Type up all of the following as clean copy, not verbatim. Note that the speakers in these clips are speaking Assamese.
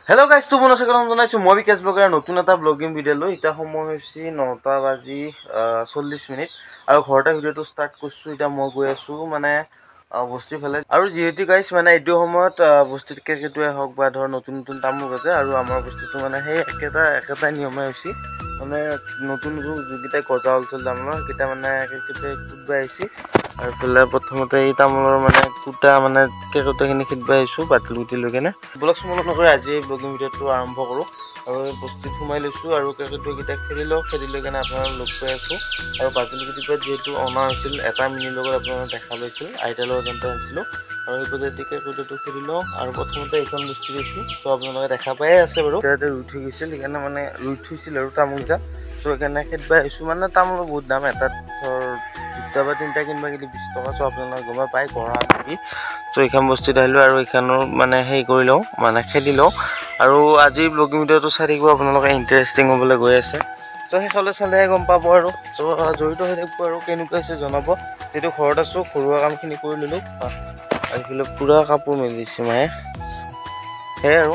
Hello guys, to bonus account জনাইছো মই বিকাশ ব্লগাৰ নতুন এটা ব্লগিং ভিডিও লৈ এটা সময় হৈছে 9:40 আৰু ঘৰতে ভিডিওটো ষ্টাৰ্ট কৰিছো। এটা মই গৈ আছো মানে বস্তি ফালে আৰু যেহেতু গাইস মানে এইটো সময়ত বস্তিত কেকেটোৱে হওক বা ধৰ নতুন নতুন তামোল গছে আৰু আমাৰ বস্তিটো মানে সেই একেটা নিয়মে হৈছে মানে নতুন যিকেইটা গজা অঞ্চল তামোলৰ সেইকেইটা মানে কেকেটোৱে কুটবাই আহিছে আৰু ফেলে প্ৰথমতে এই তামোলৰ মানে কুটা মানে কেকেটোখিনি খিটবাই আহিছো বাতিল গুটি লৈ কেনে ব্লগ সমল নকৰে আজি ব্লগিং ভিডিওটো আৰম্ভ কৰো আৰু বস্তিত সোমাই লৈছো আৰু কেকেটো কিটা খেলি লৈ কেনে আপোনাক লগ পাই আছো আৰু বাতিল গুটিটো যেহেতু অনা হৈছিল এটা মিনিৰ লগত আপোনাক দেখা পাইছিল আইতাৰ লগত জন্তা আছিলো আৰু এই পদ্ধতিকে কেকেটো খেলি লওঁ আৰু প্ৰথমতে এখন বস্তু দিছো সো আপোনালোকে দেখা পাই আছে বাৰু তাতে উঠি গৈছিল সেইকাৰণে মানে ৰুই থৈছিল আৰু তামোলটা সো সেইকাৰণে খেদবাই আহিছো মানে তামোলৰ বহুত দাম এটা ধৰ দুটা বা তিনটা কিনবা গেলি 20 টকা সো আপোনালোকে গমা পাই গঢ়া থাকি তো এইখন বস্তুত আহিলো আৰু এইখনৰ মানে হেই কৰি লওঁ মানে খেলি লওঁ আৰু আজি ব্লগিং ভিডিওটো চাই থাকিব আপোনালোকে ইন্টাৰেষ্টিং হ'বলৈ গৈ আছে তো সেইফালে চালে গম পাব আৰু তো জড়িত হৈ থাকিব আৰু কেনেকুৱা হৈছে জনাব যেটো ঘৰত আছো ঘৰুৱা কামখিনি কৰি ললো আৰু পুৰা কাপোৰ মেলিছে মায়ে হে আৰু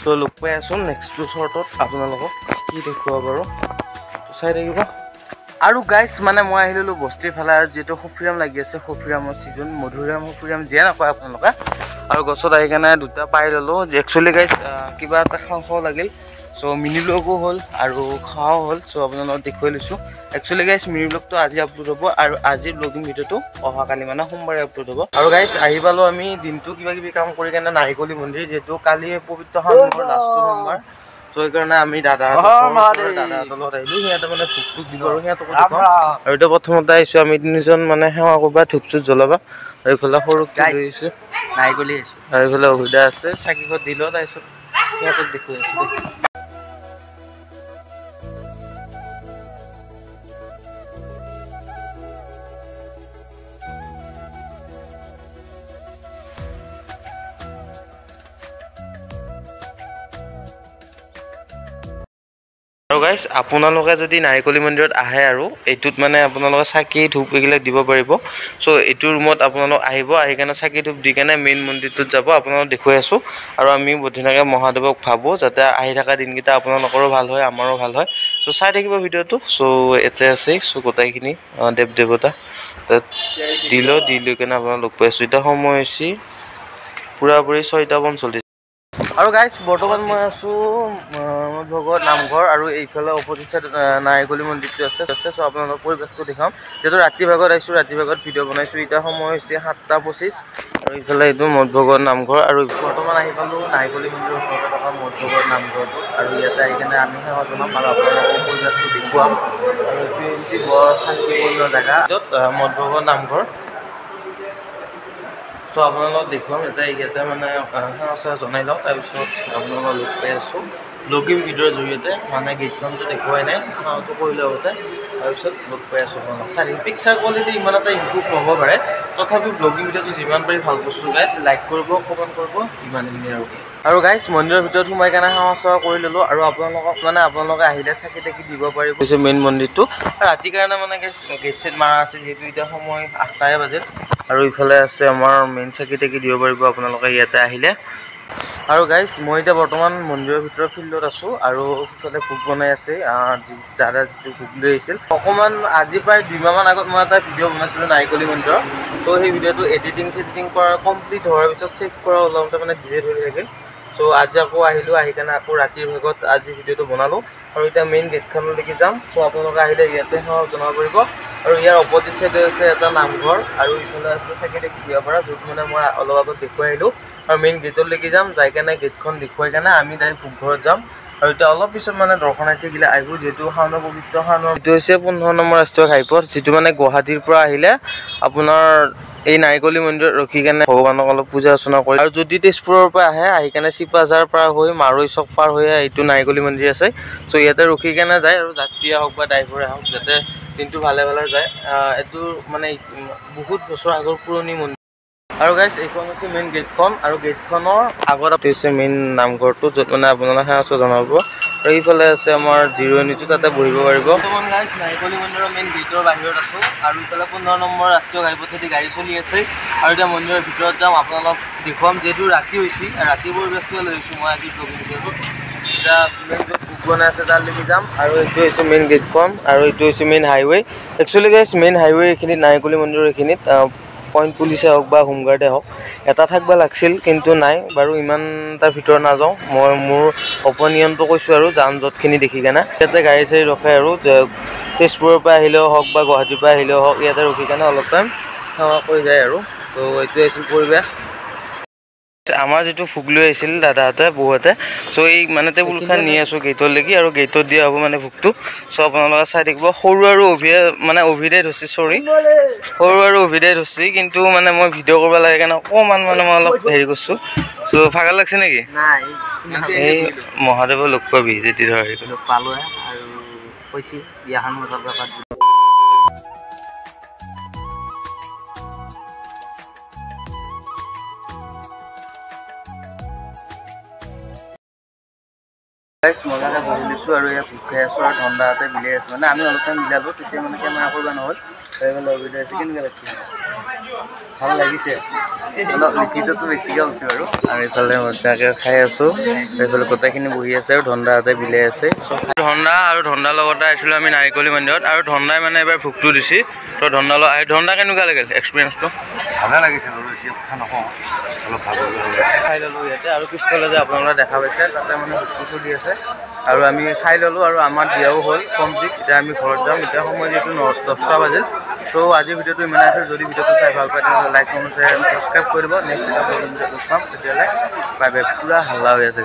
তো লুক পাই আছো নেক্সট শৰ্টত আপোনালোকক কি দেখুৱা বাৰু চাই থাকিব আৰু গাইস মানে মই আহিলো বস্তিৰ ফালে আৰু যেটো খফিৰাম লাগি আছে খফিৰামৰ সিজন মধুৰাম খফিৰাম জিয়া নকয় আপোনালোকে আৰু গছত আহি কেনে দুটা পাই ললো একচুয়ালি গাইস কিবা এটা খাও লাগিল সো মিনি ব্লগো হল আৰু খাও হল সো আপোনালোকক দেখুৱাই লৈছো একচুয়ালি গাইস মিনি ব্লগটো আজি আপলোড হ'ব আৰু আজি ব্লগিং ভিডিওটো অহা কালি মানে সোমবাৰে আপলোড হ'ব আৰু গাইস আহি পালো আমি দিনটো কিবা কাম কৰি কেনে নাৰিকলি মন্দিৰ যেটো কালি পবিত্ৰ শাওনৰ লাষ্ট সোমবাৰ তো এইকাৰণে আমি দাদা লগত আহিলো সিহঁতে মানে ধূপ দিব আৰু সিহঁতক দেখাম আৰু এটা প্ৰথমতে আহিছো আমি তিনিজন মানে সেৱা কৰবা ধূপ জ্বলাবা আৰু এইফালে সৰু লৈছো নাৰিকলি আহিছো আৰু এইফালে অভিদা আছে চাকিখন দিল তাৰপিছত সিহঁতক দেখুৱাইছো আৰু গাইস আপোনালোকে যদি নাৰিকলি মন্দিৰত আহে আৰু এইটোত মানে আপোনালোকে চাকি ধূপ এগিলা দিব পাৰিব সো এইটো ৰুমত আপোনালোক আহিব আহি কেনে চাকি ধূপ দি কেনে মেইন মন্দিৰটোত যাব আপোনালোক দেখুৱাই আছো আৰু আমি বধিনাকে মহাদেৱক ভাবো যাতে আহি থকা দিনকেইটা আপোনালোকৰো ভাল হয় আমাৰো ভাল হয় সো চাই থাকিব ভিডিওটো সো এতে আছে সো গোটাইখিনি দেৱ দেৱতা দি লৈ কেনে আপোনালোক লগ পাইছো এটা সময় হৈছে পুৰাপুৰি 6:45 আৰু গাইস বৰ্তমান মই আছো ভগত নামঘৰ আৰু এইফালে অপজিট সাইড নাৰিকলি মন্দিৰটো আছে সো আপোনালোকক পৰিৱেশটো দেখাম যেটো ৰাতি ভাগত আহিছো ৰাতি ভাগত ভিডিও বনাইছো এটা সময় হৈছে 7:25 আৰু এইফালে এইটো মধভগত নামঘৰ আৰু বৰ্তমান আহি পালো নাৰিকলি মন্দিৰৰ ওচৰতে থকা মধভগত নামঘৰটো আৰু ইয়াতে আহি কেনে আমি সেৱা জনাম আৰু আপোনালোকক পৰিৱেশটো দেখুৱাম আৰু এইটো বৰ শান্তিপূৰ্ণ জেগা য'ত মধভগত নামঘৰ তো আপোনালোকক দেখুৱাম ইয়াতে মানে সেৱা জনাই লওঁ তাৰপিছত আপোনালোকক লগ পাই আছো ব্লগিং ভিডিঅ'ৰ জৰিয়তে মানে গেটখনটো দেখুৱাই নাই সেৱাটো কৰিলে আগতে তাৰপিছত লগ পাই আছো আপোনালোক চাৰি পিকচাৰ কোৱালিটি ইমান এটা ইম্প্ৰুভ হ'ব পাৰে তথাপি ব্লগিং ভিডিঅ'টো যিমান পাৰি ভাল বস্তু গাইজ লাইক কৰিব কমেণ্ট কৰিব ইমানখিনি আৰু গাইজ মন্দিৰৰ ভিতৰত সোমাই কেনে সেৱা কৰি ললো আৰু আপোনালোকক মানে আপোনালোকে আহিলে চাকি তাকি দিব পাৰিব মেইন মন্দিৰটো ৰাতিৰ কাৰণে মানে গেট চেট মাৰা আছে যিহেতু এতিয়া সময় 8টাই বাজে আৰু ইফালে আছে আমাৰ মেইন চাকি তাকি দিব পাৰিব আপোনালোকে ইয়াতে আহিলে আৰু গাইস মই এতিয়া বৰ্তমান মন্দিৰৰ ভিতৰৰ ফিল্ডত আছো আৰু ইফালে ভোগ বনাই আছে দাদা যিটো ভোগ লৈ আহিছিল অকমান আজি প্ৰায় 2 মাহ মান আগত মই এটা ভিডিও বনাইছিলো নাৰিকলি মন্দিৰৰ তো সেই ভিডিওটো এডিটিং কৰা কমপ্লিট হোৱাৰ পিছত সেভ কৰা ওলাওঁতে মানে ডিলিট হৈ থাকিল সো আজি আকৌ আহিলো আহি কেনে আকৌ ৰাতিৰ ভাগত আজি ভিডিওটো বনালো আৰু এতিয়া মেইন গেটখনলৈকে যাম সো আপোনালোকে আহিলে ইয়াতে সেৱা জনাব পাৰিব আৰু ইয়াৰ অপজিট সাইডে আছে এটা নামঘৰ আৰু ইফালে আছে চাকি তাকি দিব পৰা য'ত মানে মই অলপ আগত দেখুৱাই আহিলো আৰু মেইন গেটলৈকে যাম যাই কেনে গেটখন দেখুৱাই কেনে আমি ডাইৰেক্ট ভোগঘৰত যাম আৰু এতিয়া অলপ পিছত মানে দৰ্শনাৰ্থী গিলা আহিব যেহেতু শাওনৰ পবিত্ৰ শাওনৰ এইটো হৈছে 15 নম্বৰ ৰাষ্ট্ৰীয় ঘাইপথ যিটো মানে গুৱাহাটীৰ পৰা আহিলে আপোনাৰ এই নাৰিকলি মন্দিৰত ৰখি কেনে ভগৱানক অলপ পূজা অৰ্চনা কৰি আৰু যদি তেজপুৰৰ পৰা আহে কেনে চিপাজাৰ পৰা হৈ মাৰৈ চক পাৰ হৈ এইটো নাৰিকলি মন্দিৰ আছে সো ইয়াতে ৰখি কেনে যায় আৰু যাত্ৰীয়ে হওক বা ড্ৰাইভাৰে হওক যাতে দিনটো ভালে যায় এইটো মানে বহুত বছৰ আগৰ পুৰণি মন্দিৰ আৰু গাইস এইখন হৈছে মেইন গেটখন আৰু গেটখনৰ আগত আছে মেইন নামঘৰটো য'ত মানে আপোনালোকে সেৱা জনাব এইফালে আছে আমাৰ জিৰণিটো, তাতে বহিব পাৰিব। বৰ্তমান গাইজ নাৰিকলী মন্দিৰৰ মেইন গেটৰ বাহিৰত আছোঁ আৰু ইফালে 15 নম্বৰ ৰাষ্ট্ৰীয় ঘাইপথেদি গাড়ী চলি আছে আৰু এতিয়া মন্দিৰৰ ভিতৰত যাম, আপোনালোকক দেখুৱাম। যিহেতু ৰাতি হৈছে, ৰাতি পৰিৱেশটোৱে লৈ আহিছোঁ মই আজি ব্লগিং ভিডিঅ'টোত। এতিয়া মেইন য'ত বুক বনাই আছে তালৈকে যাম আৰু এইটো হৈছে মেইন গেটখন আৰু এইটো হৈছে main highway. Actually guys main highway এইখিনিত নাৰিকলী মন্দিৰৰ এইখিনিত পইণ্ট পুলিচে হওক বা হোমগাৰ্ডে হওক এটা থাকিব লাগিছিল, কিন্তু নাই বাৰু। ইমান তাৰ ভিতৰত নাযাওঁ, মই মোৰ অপনিয়নটো কৈছোঁ আৰু যান জঁটখিনি দেখি কেনে। ইয়াতে গাড়ী চাড়ী ৰখে আৰু তেজপুৰৰ পৰা আহিলেও হওক বা গুৱাহাটীৰ পৰা আহিলেও হওক ইয়াতে ৰখি কেনে অলপ টাইম সেৱা কৰি যায় আৰু। তো এইটোৱে আছিল পৰিৱেশ। আমাৰ যিটো ভোগ লৈ আহিছিল দাদাহঁতে বৌহঁতে, চ' এই মানে টেবুলখন নি আছোঁ গেটলৈকে আৰু গেটত দিয়া হ'ব মানে ভোগটো। চ' আপোনালোকে চাই থাকিব। সৰু আৰু অভিদে ধৰিছে, চৰি সৰু আৰু অভিদে ধৰিছে, কিন্তু মানে মই ভিডিঅ' কৰিব লাগে কাৰণে অকণমান মানে মই অলপ হেৰি কৰিছোঁ। চ' ভাগা লাগছে নেকি? এই মহাদেৱক লগ পাবি যেতি ধৰ হেৰি পালোঁ আৰু কৈছে বিয়াখন মজা জেগাত। মজাকে বহি লৈছোঁ আৰু ইয়াত ভোগ খাই আছোঁ আৰু ধন্দাহঁতে বিলাই আছে। মানে আমি অলপ টাইম বিলালোঁ, তেতিয়া মানে কেমেৰা কৰিব নহ'ল। সেইফালে অভিদে আছে। কেনেকৈ লাগিছে? ভাল লাগিছে। অলপ লিখিতটো বেছিকৈ হৈছোঁ আৰু এইফালে মজাকৈ খাই আছোঁ। এইফালে গোটেইখিনি বহি আছে আৰু ধন্দাহঁতে বিলাই আছে। ধন্দা আৰু ধন্দাৰ লগতে আহিছিলোঁ আমি নাৰিকলী মন্দিৰত আৰু ধন্দাই মানে এবাৰ ভোগটো দিছে। তো ধন্দা কেনেকুৱা লাগিল এক্সপিৰিয়েঞ্চটো? ভালে লাগিছে বাৰু, এতিয়া কথা নকওঁ, অলপ ভাল খাই ল'লোঁ ইয়াতে আৰু পিছফালে যে আপোনালোকে দেখা পাইছে তাতে মানে ভোগটো চলি আছে আৰু আমি খাই ল'লোঁ আৰু আমাৰ দিয়াও হ'ল কমপ্লিট। এতিয়া আমি ঘৰত যাম। এতিয়া সময় যিহেতু 10টা বাজিল। চ' আজিৰ ভিডিঅ'টো ইমানে আছে। যদি ভিডিঅ'টো চাই ভাল পায় তেনেহ'লে লাইক কমেণ্ট শ্বেয়াৰ ছাবস্ক্ৰাইব কৰিব। নেক্সট এটা ভিডিঅ'ত চাম, তেতিয়াহ'লে বাই বাই। পূৰা হাল্লা হৈ আছে।